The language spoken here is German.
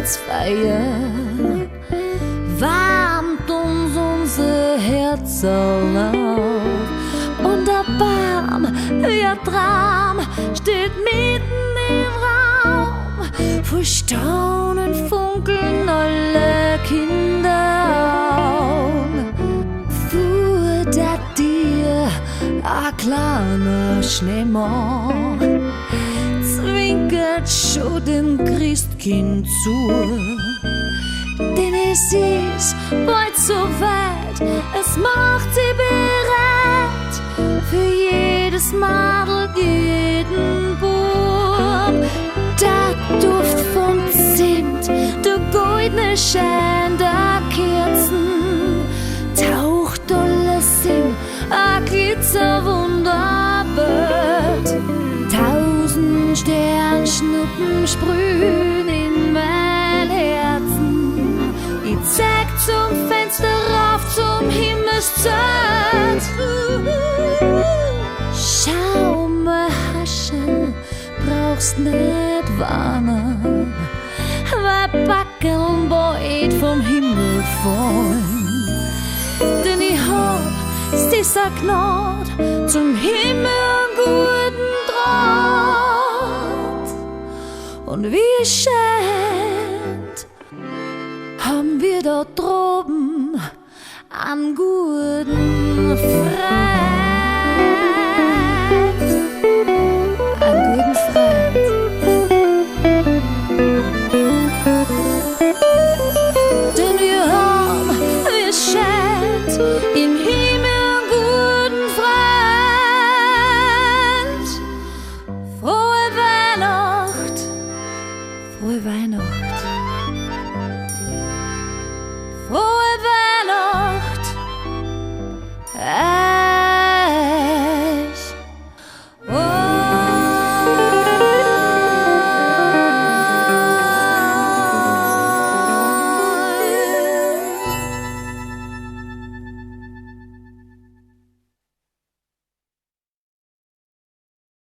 Weihnachtsfeier wärmt uns unser Herz auf und der Baum, wie ein Traum, steht mitten im Raum. Vor Staunen funkeln alle Kinderaugen. Vor der dir ein kleiner Schneemann zwinkert schon dem Christkind zu. Denn es ist bald so weit, es macht sie bereit für jedes Madel, jeden Burm. Der Duft von Zimt, der goldene Schein der Kerzen taucht alles in ein Glitzerwunderbild. 1000 Sternschnuppen sprühen in mein Herzen. Ich zeig zum Fenster rauf zum Himmelszelt. Schau mal haschen, brauchst nicht warnen, weil Backeln bald vom Himmel fallen. Denn ich hab süßer Gnad zum Himmel einen guten Draht. Und wie es scheint, haben wir da droben einen guten Freund. Einen guten Freund. Denn wir haben, wie es scheint, im Himmel einen guten Freund. Frohe Weihnacht, frohe Weihnacht.